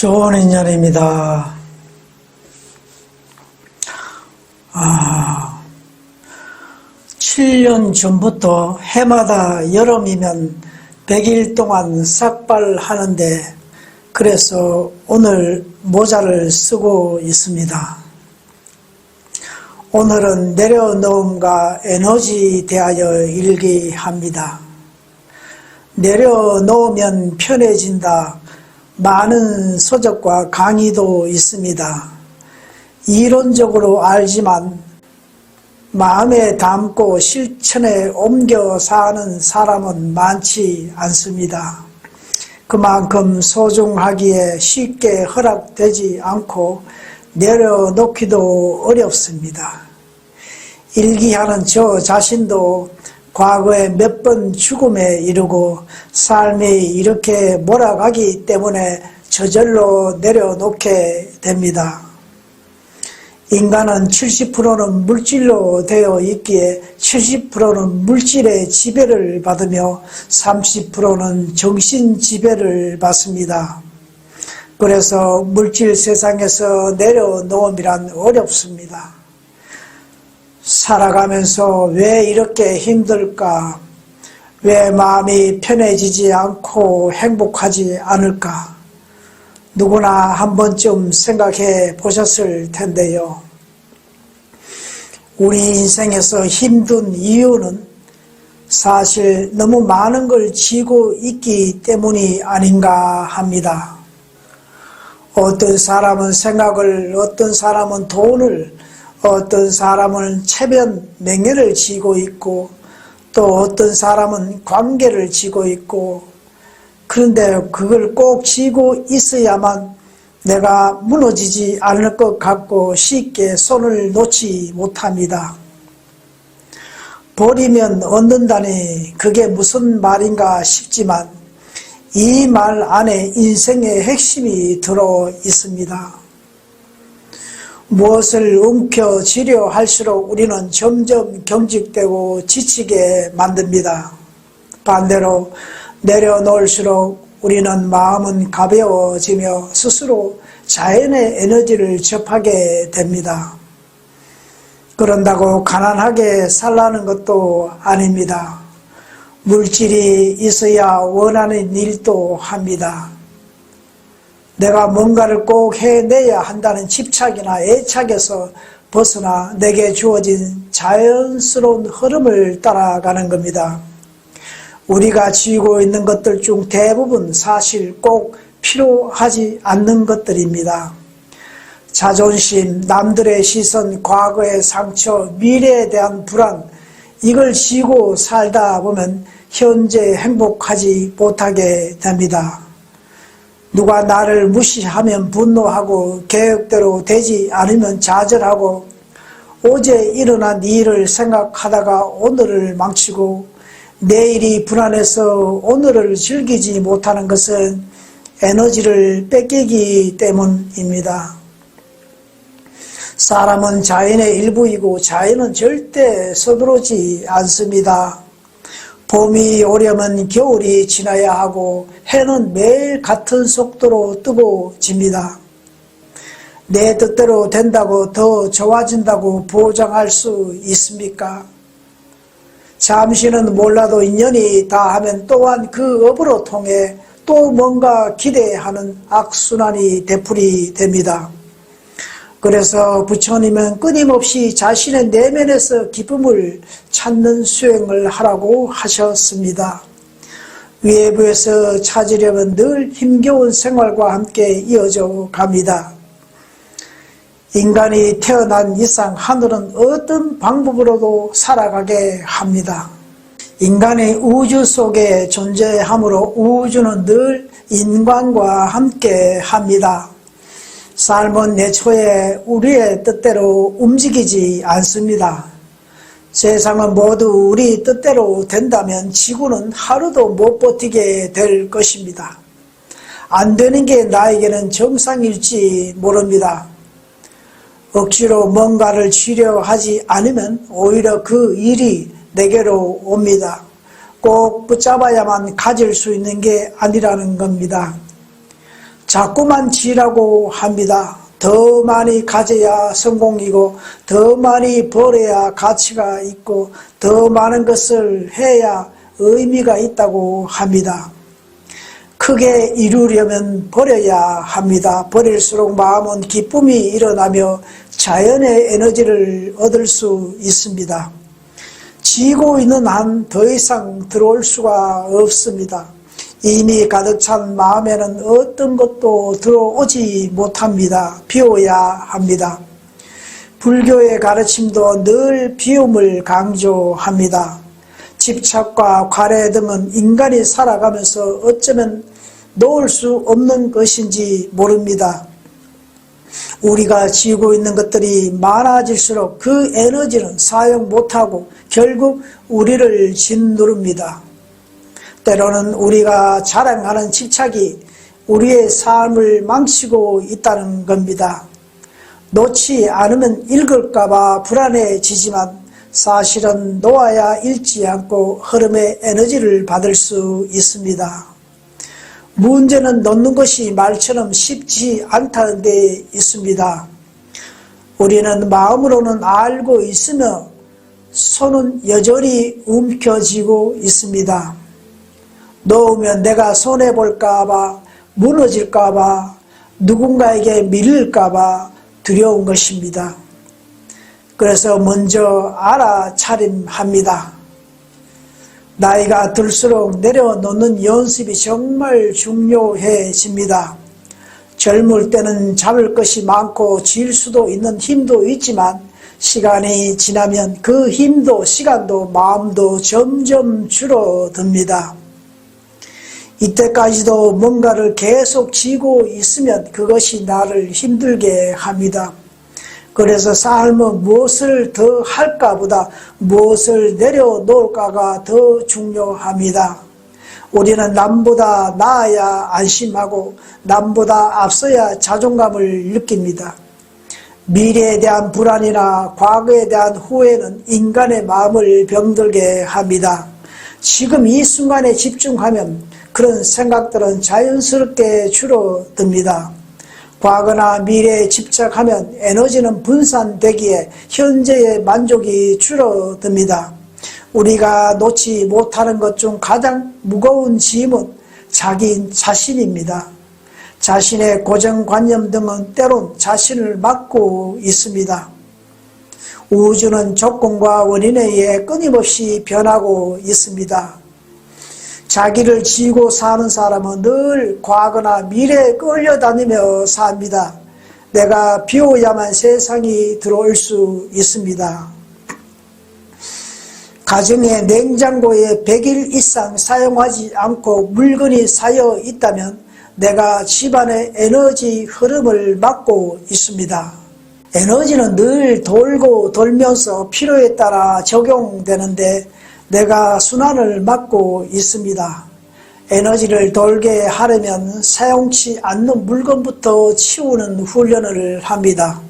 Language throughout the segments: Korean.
좋은 인연입니다. 7년 전부터 해마다 여름이면 100일 동안 삭발하는데 그래서 오늘 모자를 쓰고 있습니다. 오늘은 내려놓음과 에너지 대하여 일기합니다. 내려놓으면 편해진다. 많은 서적과 강의도 있습니다. 이론적으로 알지만 마음에 담고 실천에 옮겨 사는 사람은 많지 않습니다. 그만큼 소중하기에 쉽게 허락되지 않고 내려놓기도 어렵습니다. 일기하는 저 자신도 과거에 몇 번 죽음에 이르고 삶이 이렇게 몰아가기 때문에 저절로 내려놓게 됩니다. 인간은 70%는 물질로 되어 있기에 70%는 물질의 지배를 받으며 30%는 정신 지배를 받습니다. 그래서 물질 세상에서 내려놓음이란 어렵습니다. 살아가면서 왜 이렇게 힘들까? 왜 마음이 편해지지 않고 행복하지 않을까? 누구나 한 번쯤 생각해 보셨을 텐데요. 우리 인생에서 힘든 이유는 사실 너무 많은 걸 쥐고 있기 때문이 아닌가 합니다. 어떤 사람은 생각을, 어떤 사람은 돈을, 어떤 사람은 체면, 명예를 쥐고 있고 또 어떤 사람은 관계를 쥐고 있고 그런데 그걸 꼭 쥐고 있어야만 내가 무너지지 않을 것 같고 쉽게 손을 놓지 못합니다. 버리면 얻는다니 그게 무슨 말인가 싶지만 이 말 안에 인생의 핵심이 들어 있습니다. 무엇을 움켜쥐려 할수록 우리는 점점 경직되고 지치게 만듭니다. 반대로 내려놓을수록 우리는 마음은 가벼워지며 스스로 자연의 에너지를 접하게 됩니다. 그런다고 가난하게 살라는 것도 아닙니다. 물질이 있어야 원하는 일도 합니다. 내가 뭔가를 꼭 해내야 한다는 집착이나 애착에서 벗어나 내게 주어진 자연스러운 흐름을 따라가는 겁니다. 우리가 쥐고 있는 것들 중 대부분 사실 꼭 필요하지 않는 것들입니다. 자존심, 남들의 시선, 과거의 상처, 미래에 대한 불안, 이걸 쥐고 살다 보면 현재 행복하지 못하게 됩니다. 누가 나를 무시하면 분노하고 계획대로 되지 않으면 좌절하고 어제 일어난 일을 생각하다가 오늘을 망치고 내일이 불안해서 오늘을 즐기지 못하는 것은 에너지를 뺏기기 때문입니다. 사람은 자연의 일부이고 자연은 절대 서두르지 않습니다. 봄이 오려면 겨울이 지나야 하고 해는 매일 같은 속도로 뜨고 집니다. 내 뜻대로 된다고 더 좋아진다고 보장할 수 있습니까? 잠시는 몰라도 인연이 다하면 또한 그 업으로 통해 또 뭔가 기대하는 악순환이 되풀이 됩니다. 그래서 부처님은 끊임없이 자신의 내면에서 기쁨을 찾는 수행을 하라고 하셨습니다. 외부에서 찾으려면 늘 힘겨운 생활과 함께 이어져 갑니다. 인간이 태어난 이상 하늘은 어떤 방법으로도 살아가게 합니다. 인간이 우주 속에 존재하므로 우주는 늘 인간과 함께 합니다. 삶은 애초에 우리의 뜻대로 움직이지 않습니다. 세상은 모두 우리 뜻대로 된다면 지구는 하루도 못 버티게 될 것입니다. 안 되는 게 나에게는 정상일지 모릅니다. 억지로 뭔가를 쥐려 하지 않으면 오히려 그 일이 내게로 옵니다. 꼭 붙잡아야만 가질 수 있는 게 아니라는 겁니다. 자꾸만 지라고 합니다. 더 많이 가져야 성공이고 더 많이 벌어야 가치가 있고 더 많은 것을 해야 의미가 있다고 합니다. 크게 이루려면 버려야 합니다. 버릴수록 마음은 기쁨이 일어나며 자연의 에너지를 얻을 수 있습니다. 지고 있는 한 더 이상 들어올 수가 없습니다. 이미 가득 찬 마음에는 어떤 것도 들어오지 못합니다. 비워야 합니다. 불교의 가르침도 늘 비움을 강조합니다. 집착과 과래 등은 인간이 살아가면서 어쩌면 놓을 수 없는 것인지 모릅니다. 우리가 지고 있는 것들이 많아질수록 그 에너지는 사용 못하고 결국 우리를 짓누릅니다. 때로는 우리가 자랑하는 집착이 우리의 삶을 망치고 있다는 겁니다. 놓지 않으면 읽을까봐 불안해지지만 사실은 놓아야 읽지 않고 흐름의 에너지를 받을 수 있습니다. 문제는 놓는 것이 말처럼 쉽지 않다는 데 있습니다. 우리는 마음으로는 알고 있으며 손은 여전히 움켜쥐고 있습니다. 놓으면 내가 손해볼까봐, 무너질까봐, 누군가에게 밀릴까봐 두려운 것입니다. 그래서 먼저 알아차림합니다. 나이가 들수록 내려놓는 연습이 정말 중요해집니다. 젊을 때는 잡을 것이 많고 질 수도 있는 힘도 있지만 시간이 지나면 그 힘도 시간도 마음도 점점 줄어듭니다. 이때까지도 뭔가를 계속 쥐고 있으면 그것이 나를 힘들게 합니다. 그래서 삶은 무엇을 더 할까보다 무엇을 내려놓을까가 더 중요합니다. 우리는 남보다 나아야 안심하고 남보다 앞서야 자존감을 느낍니다. 미래에 대한 불안이나 과거에 대한 후회는 인간의 마음을 병들게 합니다. 지금 이 순간에 집중하면 그런 생각들은 자연스럽게 줄어듭니다. 과거나 미래에 집착하면 에너지는 분산되기에 현재의 만족이 줄어듭니다. 우리가 놓지 못하는 것 중 가장 무거운 짐은 자기 자신입니다. 자신의 고정관념 등은 때론 자신을 막고 있습니다. 우주는 조건과 원인에 의해 끊임없이 변하고 있습니다. 자기를 지고 사는 사람은 늘 과거나 미래에 끌려다니며 삽니다. 내가 비워야만 세상이 들어올 수 있습니다. 가정의 냉장고에 100일 이상 사용하지 않고 물건이 쌓여 있다면 내가 집안의 에너지 흐름을 막고 있습니다. 에너지는 늘 돌고 돌면서 필요에 따라 적용되는데 내가 순환을 막고 있습니다. 에너지를 돌게 하려면 사용치 않는 물건부터 치우는 훈련을 합니다.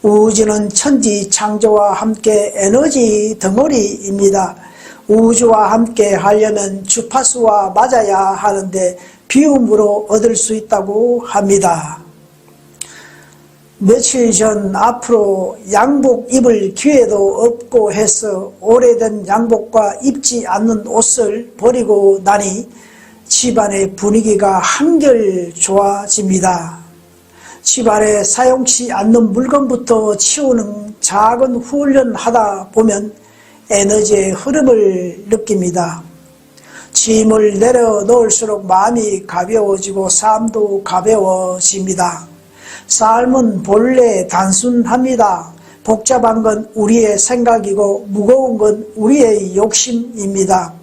우주는 천지 창조와 함께 에너지 덩어리입니다. 우주와 함께 하려면 주파수와 맞아야 하는데 비움으로 얻을 수 있다고 합니다. 며칠 전 앞으로 양복 입을 기회도 없고 해서 오래된 양복과 입지 않는 옷을 버리고 나니 집안의 분위기가 한결 좋아집니다. 집안에 사용치 않는 물건부터 치우는 작은 훈련하다 보면 에너지의 흐름을 느낍니다. 짐을 내려놓을수록 마음이 가벼워지고 삶도 가벼워집니다. 삶은 본래 단순합니다. 복잡한 건 우리의 생각이고 무거운 건 우리의 욕심입니다.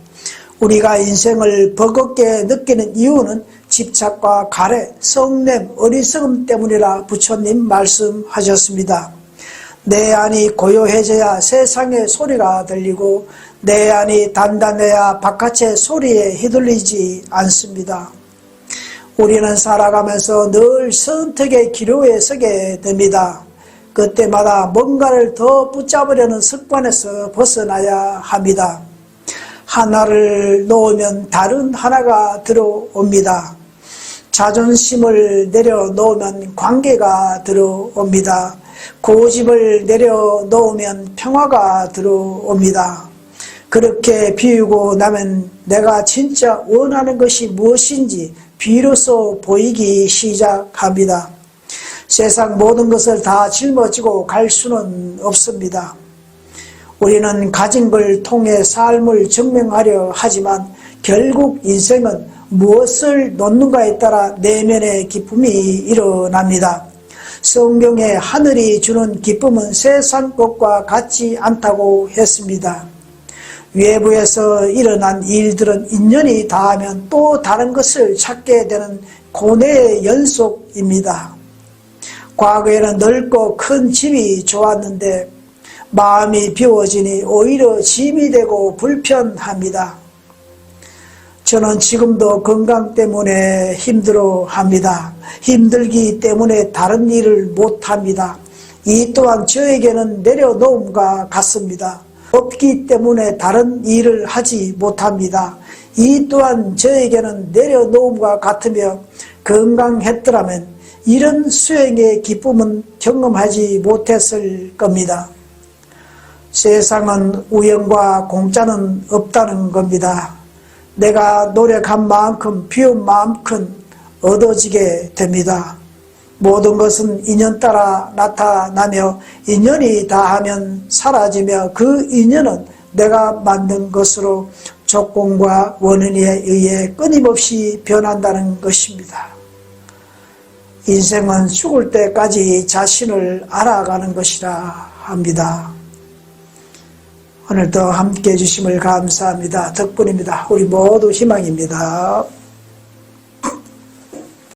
우리가 인생을 버겁게 느끼는 이유는 집착과 가래, 성냄, 어리석음 때문이라 부처님 말씀하셨습니다. 내 안이 고요해져야 세상의 소리가 들리고 내 안이 단단해야 바깥의 소리에 휘둘리지 않습니다. 우리는 살아가면서 늘 선택의 기로에 서게 됩니다. 그때마다 뭔가를 더 붙잡으려는 습관에서 벗어나야 합니다. 하나를 놓으면 다른 하나가 들어옵니다. 자존심을 내려놓으면 관계가 들어옵니다. 고집을 내려놓으면 평화가 들어옵니다. 그렇게 비우고 나면 내가 진짜 원하는 것이 무엇인지 비로소 보이기 시작합니다. 세상 모든 것을 다 짊어지고 갈 수는 없습니다. 우리는 가진 걸 통해 삶을 증명하려 하지만 결국 인생은 무엇을 놓는가에 따라 내면의 기쁨이 일어납니다. 성경에 하늘이 주는 기쁨은 세상 것과 같지 않다고 했습니다. 외부에서 일어난 일들은 인연이 닿으면 또 다른 것을 찾게 되는 고뇌의 연속입니다. 과거에는 넓고 큰 집이 좋았는데 마음이 비워지니 오히려 짐이 되고 불편합니다. 저는 지금도 건강 때문에 힘들어합니다. 힘들기 때문에 다른 일을 못합니다. 이 또한 저에게는 내려놓음과 같습니다. 없기 때문에 다른 일을 하지 못합니다. 이 또한 저에게는 내려놓음과 같으며 건강했더라면 이런 수행의 기쁨은 경험하지 못했을 겁니다. 세상은 우연과 공짜는 없다는 겁니다. 내가 노력한 만큼 비운 만큼 얻어지게 됩니다. 모든 것은 인연 따라 나타나며 인연이 다하면 사라지며 그 인연은 내가 만든 것으로 조건과 원인에 의해 끊임없이 변한다는 것입니다. 인생은 죽을 때까지 자신을 알아가는 것이라 합니다. 오늘도 함께해 주심을 감사합니다. 덕분입니다. 우리 모두 희망입니다.